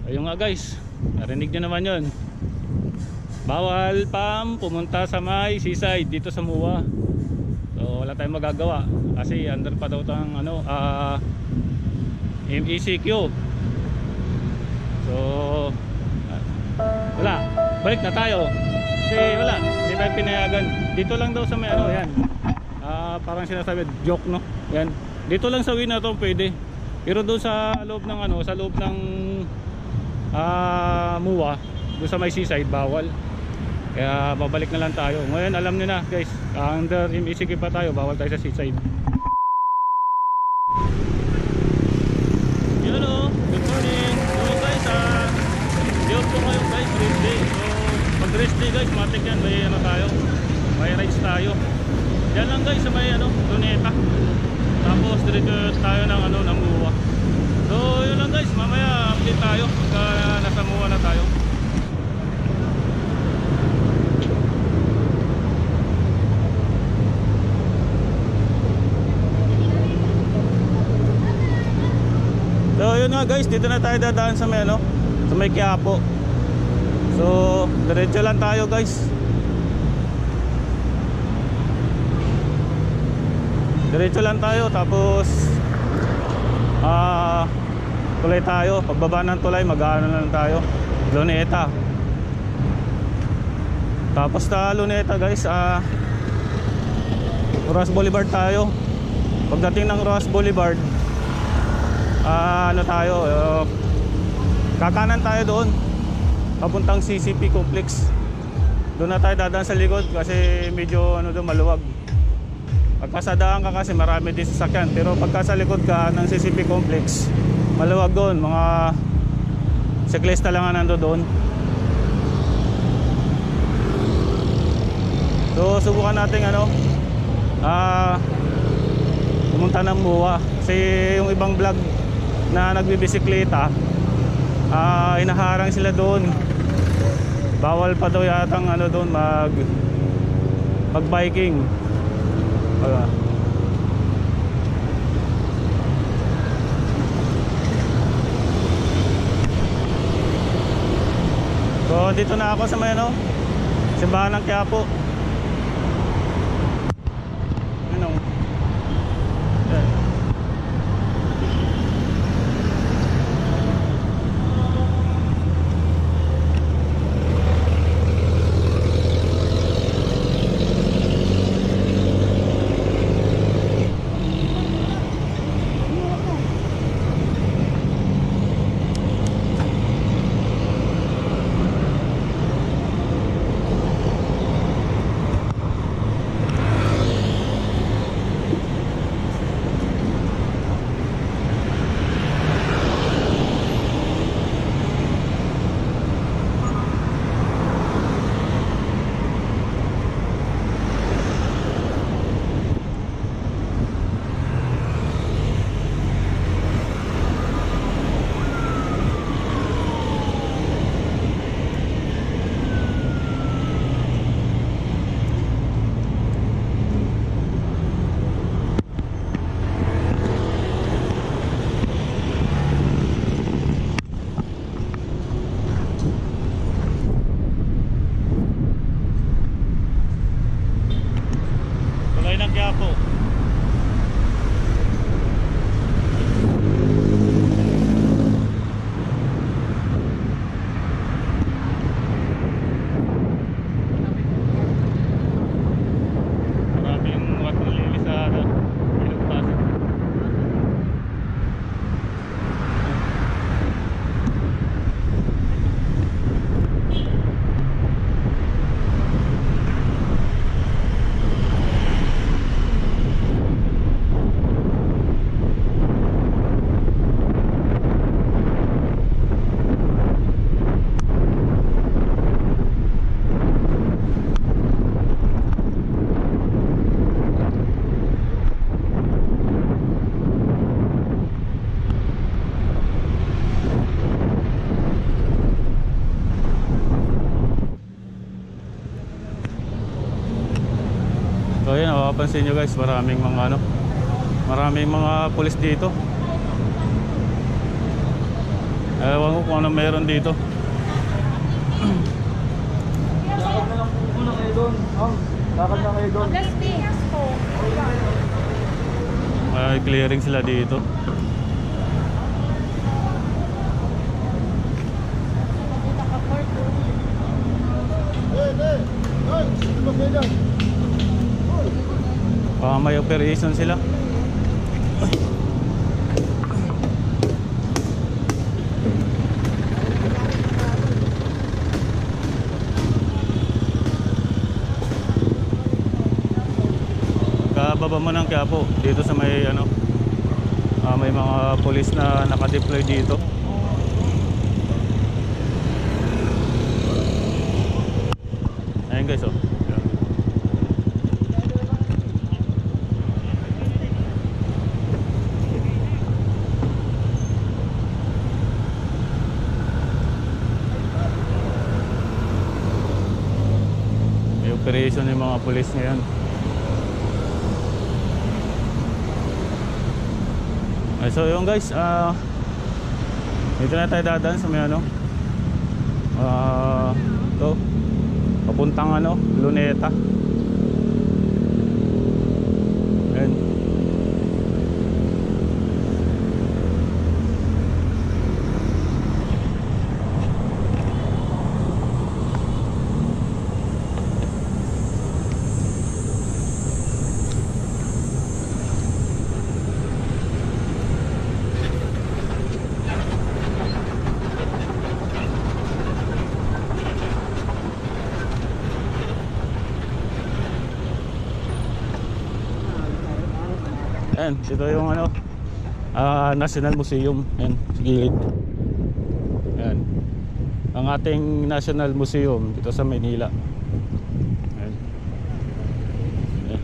Ayun nga guys, narinig nyo naman yun. Bawal pam pumunta sa may seaside dito sa MUA. So wala tayong magagawa kasi under pa daw tang MECQ. So wala, balik na tayo kasi wala, hindi tayo pinayagan. Dito lang daw sa may yan, parang sinasabi joke, no? Yan, dito lang sa win na to pwede, pero doon sa loob ng sa loob ng MUA, doon sa may seaside bawal. Kaya babalik na lang tayo. Ngayon alam niyo na guys, under MECQ pa tayo, bawal tayo sa seaside. Hello, good morning. So guys, day off po kayo guys, rest day. So pag rest day guys, matik yan, may tayo, may rides tayo. Yan lang guys sa may Luneta. Tapos diretso tayo ng ng MUA. So yun lang guys, mamaya update tayo pagka nasa MUA na tayo. So yun nga guys, dito na tayo dadaan sa may sa may Quiapo. So diretso lang tayo guys. Diretso lang tayo, tapos tulay tayo. Pagbaba ng tulay, mag-aano lang tayo, Luneta. Tapos sa Luneta guys, Roxas Boulevard tayo. Pagdating ng Roxas Boulevard, tayo, kakanan tayo doon papuntang CCP complex. Doon na tayo dadaan sa likod kasi medyo doon maluwag. Pagkasadaan ka kasi marami din sasakyan, pero pagka sa likod ka ng CCP complex, maluwag doon, mga siklista lang ang nando doon. So subukan natin pumunta ng MUA kasi yung ibang vlog na nagbibisikleta, inaharang sila doon. Bawal pa daw yatang doon mag biking. So dito na ako sa may simbahan ng Quiapo. So yun, mapapansin nyo guys, maraming mga pulis dito. Ewan ko kung ano meron dito. Lakad na lang po muna kayo doon. Lakad na kayo doon. Las Piñas po. May clearing sila dito. May operation sila. Kababa mo ng Quiapo dito sa may ano, may mga pulis na naka-deploy dito. Ayun guys, oh. May operation yung mga pulis ngayon. So yun guys, dito na tayo dadaan sa may ano, ito, papuntang ano, Luneta. Ayan. Ayan, ito yung ano, National Museum. Ayan, sa gilid. Ayan, ang ating National Museum dito sa Manila. Ayan. Ayan.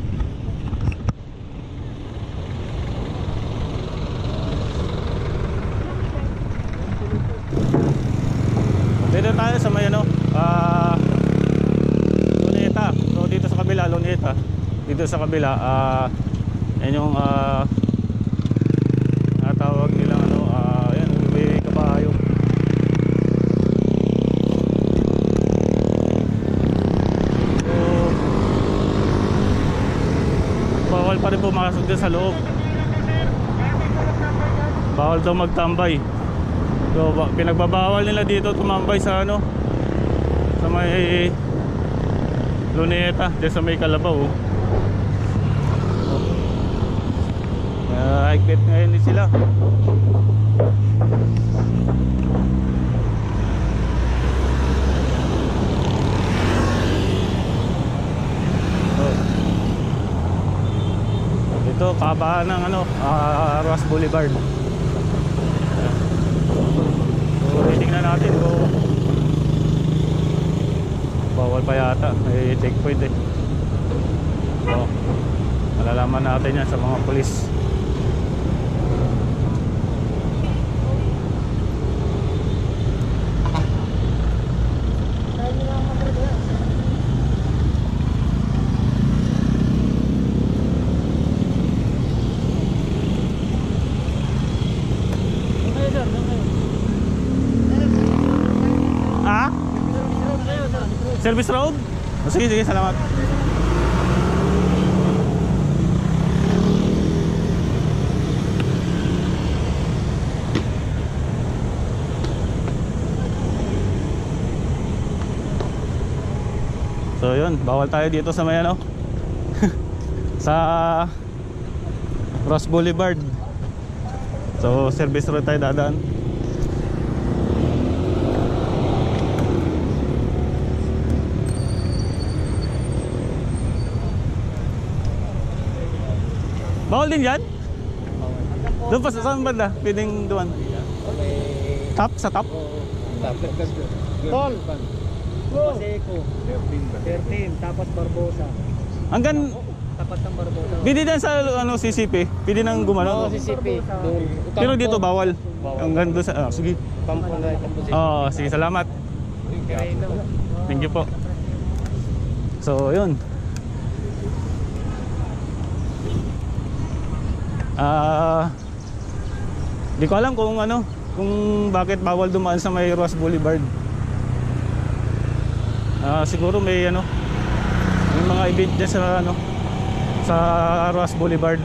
Dito tayo sa may ano, Luneta. So dito sa kabila, Luneta. Dito sa kabila, yan yung natawag nilang ano, yan, may kabayo. So bawal pa rin pumasok din sa loob. Bawal daw magtambay. So pinagbabawal nila dito tumambay sa ano, sa may Luneta, dito sa may Kalabaw. High-pet ngayon din sila. Ito, kabahan ng ano, Ross Boulevard. So, tingnan natin kung bawal pa yata. May checkpoint eh. So, malalaman natin yan sa mga pulis. Service road? Oh, sige, sige, salamat. So yun, bawal tayo dito sa may ano sa Ross Boulevard. So service road tayo dadaan. Bawal din yan? Doon pa sa saan banda? Pwedeng doon? Top? Sa top? Tol! Paseco 13, tapos Barbosa. Hanggang Tapat ng Barbosa. pwede din sa ano, CCP? Pwede nang gumano? CCP. Pero dito bawal. Hanggang doon sa... sige. Oo, sige, salamat. Thank you po. So, yun. Di ko alam kung ano, kung bakit bawal dumaan sa may Ross Boulevard. Siguro may ano, may mga event dyan sa ano, sa Ross Boulevard.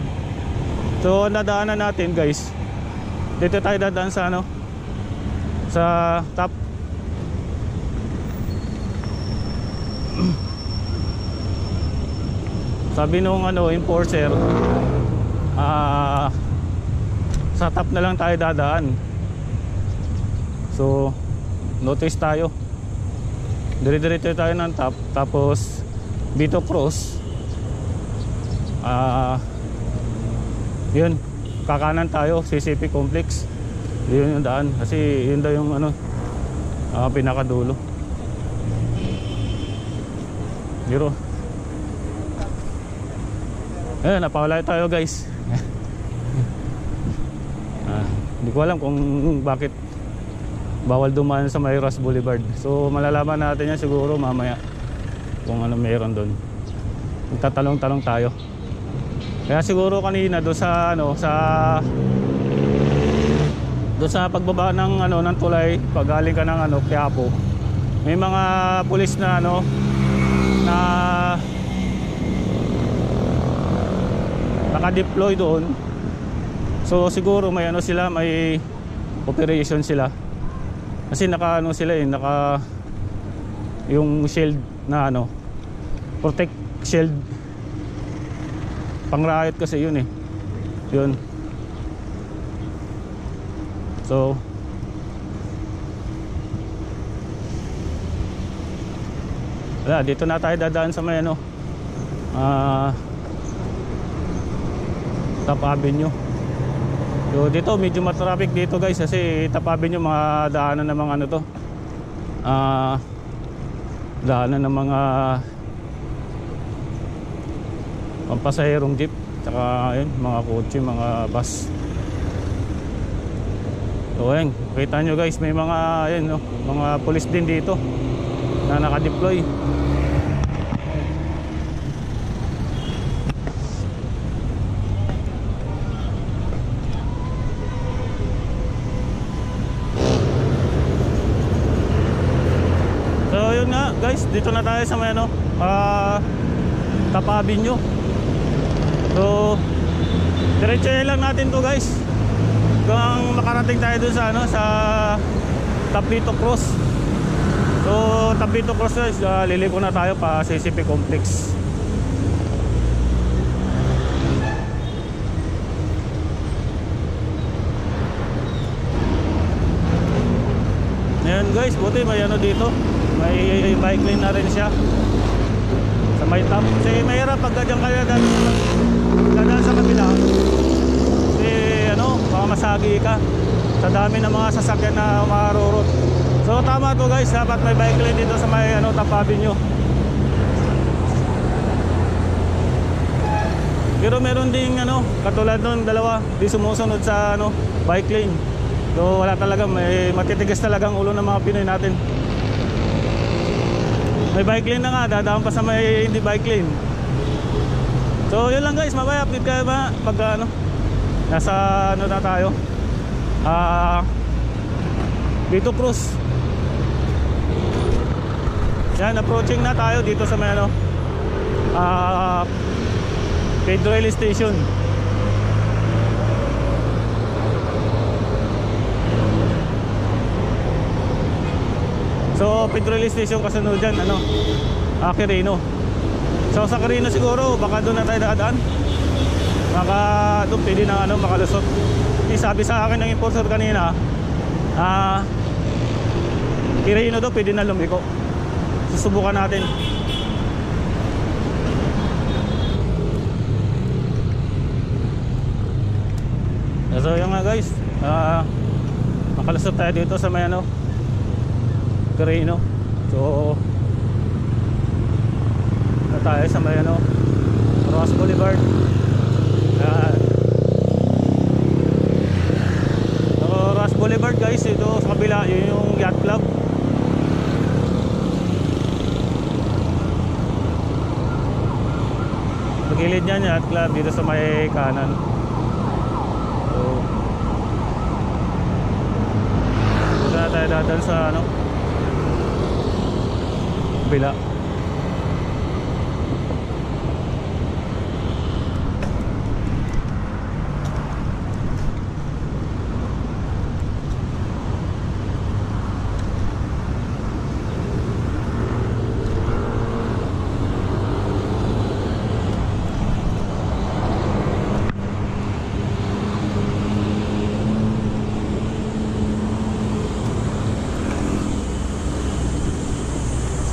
So nadaanan natin guys, dito tayo dadaan sa ano, sa top. Sabi nung ano, enforcer, sa top na lang tayo dadaan. So notice tayo, dire-diretso tayo ng top, tapos Vito Cross, yun, kakanan tayo, CCP Complex. Yun yung daan, kasi yun daw yung ano, pinakadulo. Biro. Ayan, napawala tayo guys. Hindi ko alam kung bakit bawal dumaan sa may Ross Boulevard. So malalaman natin yan siguro mamaya kung ano meron doon. Magtatalong-talong tayo. Kaya siguro kanina doon sa ano, doon sa pagbaba ng ano, ng tulay, pag galing ka ng ano, Quiapo, may mga pulis na ano, na naka-deploy doon. So siguro may ano sila, may operation sila. Kasi naka ano sila naka yung shield na ano, protect shield. Pang-riot kasi yun Yun. So wala, dito na tayo dadaan sa may ano, Top Avenue. So dito medyo matraffic dito guys, kasi Top Avenue mga daanan ng mga ano to, daanan ng mga pampasaherong jeep, tsaka yun, mga kotse, mga bus. So ayun, kita nyo guys, may mga ayun, no, mga police din dito na naka-deploy. Guys, dito na tayo sa may ano, Top Avenue. So diretso lang natin to guys, hanggang makarating tayo dun sa ano, sa Top Vito Cross. So Top Vito Cross guys, liliko na tayo pa CCP Complex. Ayan guys, buti may ano dito, may bike lane na rin siya sa may top. Kasi mahirap pag ganyan kaya dadaan sa kabila, kasi ano, baka masagi ka sa dami ng mga sasakyan na umarurot. So tama to guys, dapat may bike lane dito sa may ano, Top Avenue. Pero meron ding ano, katulad nun, dalawa di sumusunod sa ano, bike lane. So wala talaga, may matitigas talagang ulo ng mga Pinoy natin. May bike lane na nga, dadaan pa sa may hindi bike lane. So yun lang guys, mamaya update kayo ba pag ano, nasa ano na tayo, Vito Cruz. Yan, approaching na tayo dito sa may ano, Pedro Rail Station. So Pedro Rail Station kasunod dyan ano, Quirino. So sa Quirino siguro baka doon na tayo dadaan, baka doon pwede na ano, makalusot. Sabi sa akin ng enforcer kanina, Quirino daw pwede na lumiko. Susubukan natin. So yun nga guys, makalusot tayo dito sa may ano, Quirino. So na tayo sa may ano, Ross Boulevard. So Ross Boulevard guys, ito sa kabila yun yung yacht club. Sa gilid niyan yacht club, dito sa may kanan. So dadaan sa ano, bila.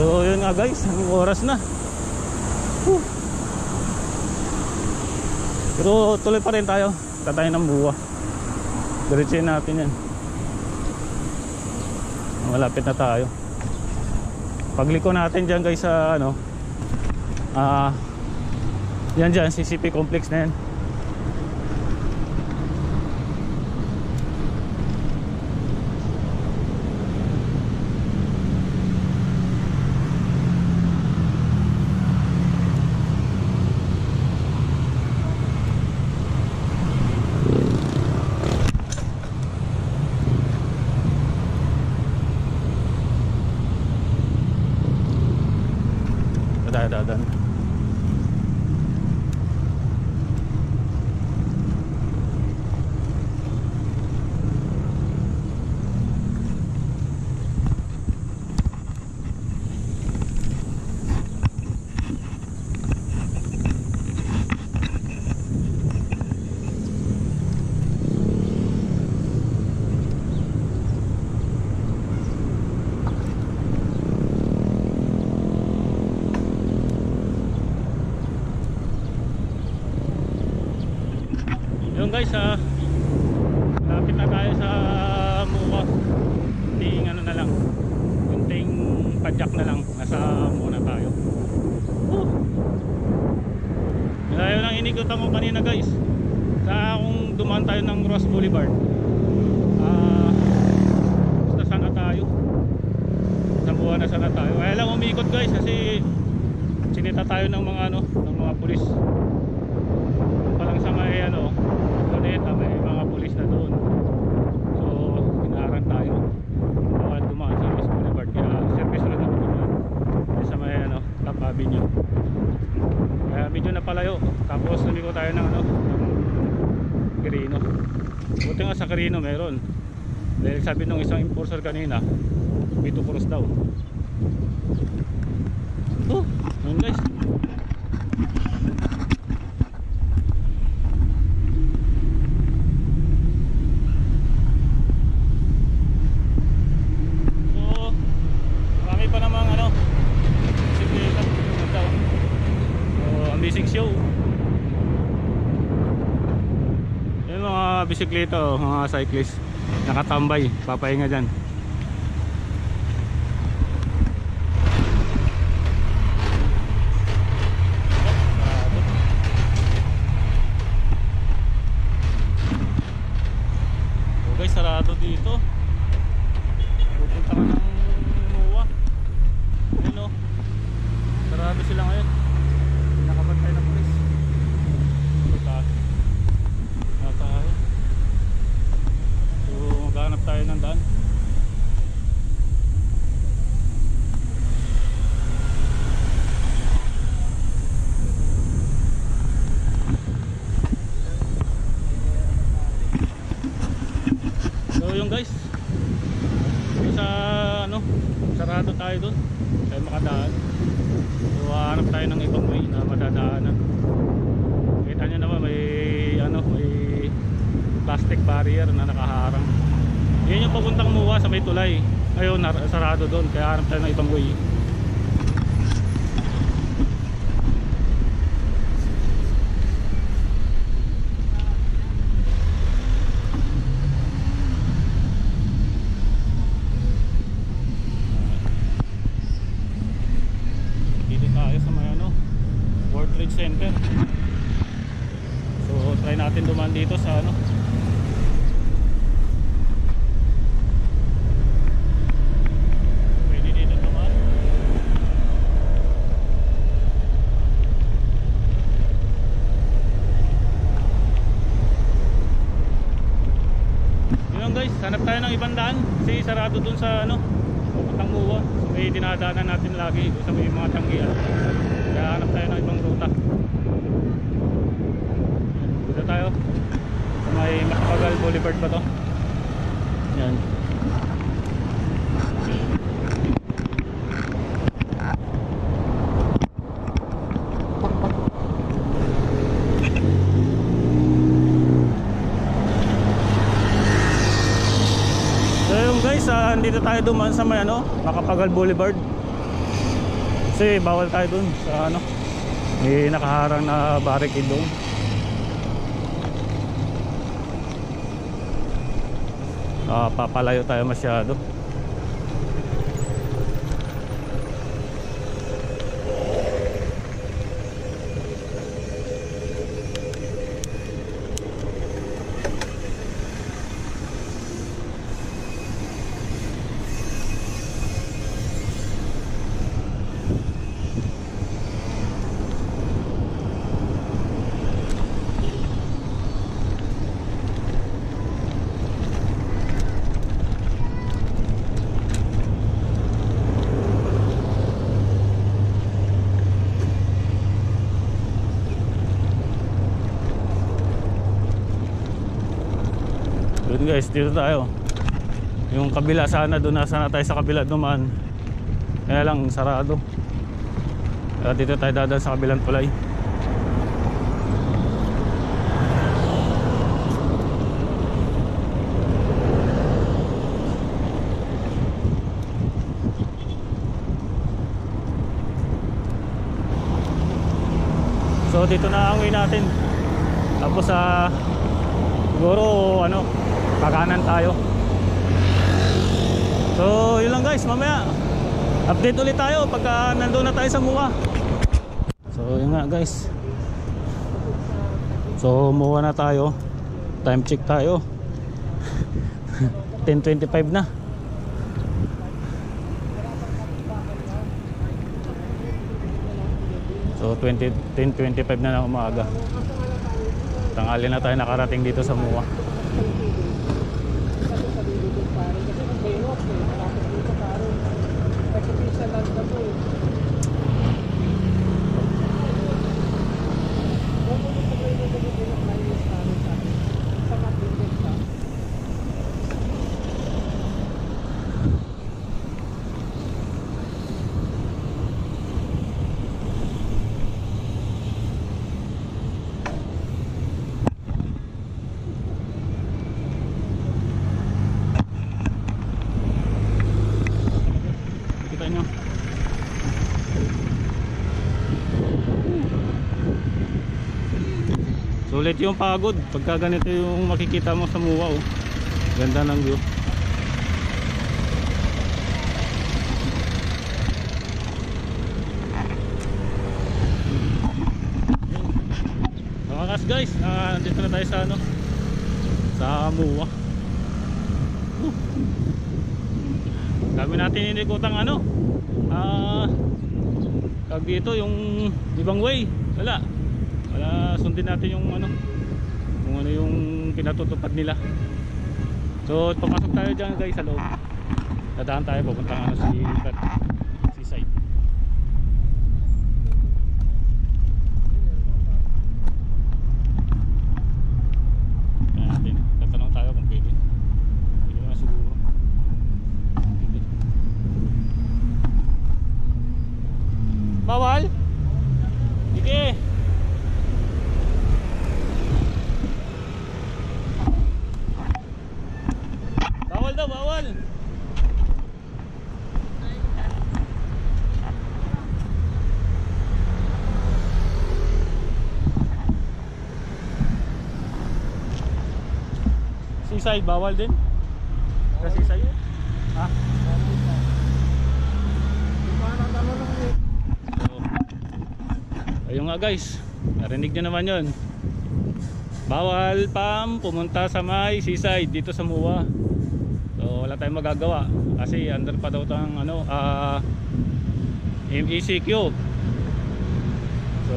So yun nga guys, ang oras na. Whew. Pero tuloy pa rin tayo. Tatay ng buwa. Diretsin natin yan. Malapit na tayo. Pagliko natin dyan guys sa ano, yan dyan, CCP complex na yan. Dadaan. Yun guys, malapit na tayo sa Muwa. Kunting ano na lang, kunting padyak na lang, nasa Muwa na tayo. Malayo lang inikutan ko kanina guys. Sa kung dumaan tayo ng Ross Boulevard, basta sana tayo, sa Muwa na sana tayo. Kaya lang umikot guys kasi sinita tayo ng mga ano, ng mga pulis. Palang sa may ano, Luneta, may mga pulis na doon. So hinaharang tayo, bawal dumaan sa Ross Boulevard, kaya service road ako dumaan sa may ano, Top Avenue. Kaya medyo napalayo. Tapos lumiko tayo ng ano, ng Quirino. Buti nga sa Quirino meron, dahil sabi nung isang enforcer kanina Vito Cruz daw. Yun guys. Show. Yung mga bisikleta, mga cyclist nakatambay, papahinga dyan. So guys, sarado dito. Pupunta ka ng Muwa. Ayun o, sarado sila ngayon. Nakabantay na pulis. Na tayo. So maghanap tayo ng daan. So yung guys, sa ano, sarado tayo doon. Tayo makadaan. So hanap tayo ng ibang way na madadaanan. Kita nyo naman may ano, may plastic barrier na nakaharang. Yan yung papuntang Muwa sa may tulay. Ayun, sarado doon, kaya hanap tayo ng ibang way. Center. So try natin dumaan dito sa ano, pwede dito dumaan. Yun guys, hanap tayo ng ibang daan kasi sarado sarado dun sa ano, papuntang Muwa. So may dinadaanan natin lagi doon sa may mga tanggihan. Kaya hanap tayo ng ibang ruta. Dito tayo sa may Macapagal Boulevard pa to. Yan. So yung guys, dito tayo dumaan sa may ano, Macapagal Boulevard. Kasi bawal tayo dun sa ano, may nakaharang na barricade doon. Papalayo tayo masyado. Yun guys, dito tayo. Yung kabila sana, doon na sana tayo sa kabila dumaan. Kaya lang sarado. Kaya dito tayo dadaan sa kabilang tulay. So dito na ang way natin. Tapos siguro ano, kakanan tayo. So yun lang guys, mamaya update ulit tayo pagka nandun na tayo sa Muwa. So yun nga guys. So Muwa na tayo. Time check tayo. 10:25 na. So 10:25 na ng umaga. Tanghali na tayo nakarating dito sa Muwa. Sulit yung pagod pagka ganito yung makikita mo sa Muwa, oh. Ganda ng view. So wakas guys, nandito na tayo sa ano, sa Muwa. Dami natin inikutang ano, tag dito yung ibang way. Wala, sundin natin yung ano, kung ano yung pinatutupad nila. So pumasok tayo dyan guys sa loob. Dadaan tayo, pupunta ano si site. Natin, tatanong tayo kung pwede. Pwede naman siguro. Pwede. Bawal? Sige. Bawal. Seaside bawal din? Sa seaside? Ha? So, ayun nga guys, narinig nyo naman yun. Bawal pumunta sa may seaside dito sa Muwa. So wala tayong magagawa kasi under pa daw tang ano, MECQ. So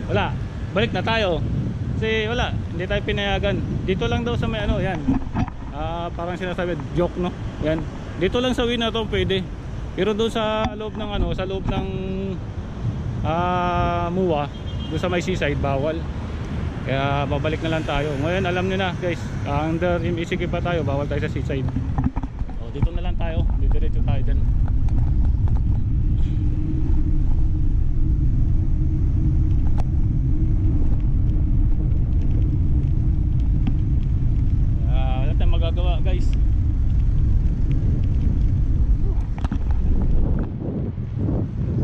wala, balik na tayo kasi wala, hindi tayo pinayagan. Dito lang daw sa may ano, yan, parang sinasabi joke, no? Yan. Dito lang sa way na to pwede. Pero doon sa loob ng ano, sa loob ng MUA, doon sa may seaside bawal. Kaya babalik na lang tayo. Ngayon alam niyo na guys, under MSK pa tayo, bawal tayo sa seaside. O dito na lang tayo, diretso tayo dyan. Wala tayong magagawa guys.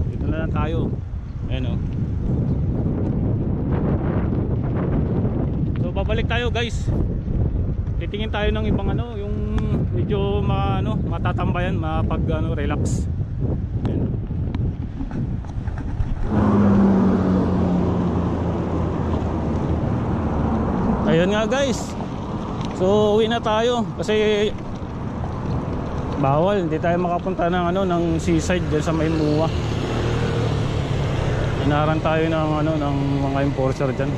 Dito na lang tayo. Ayan o. So babalik tayo guys. Titingin tayo ng ibang ano, yung medyo matatambayan, mapag relax. Ayan. Ayun nga guys. So uwi na tayo kasi bawal, hindi tayo makapunta ng ng seaside diyan sa may MUA. Inaran tayo ng mga enforcer diyan.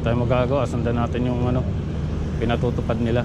Tayo magagawa, sundan natin yung pinatutupad nila.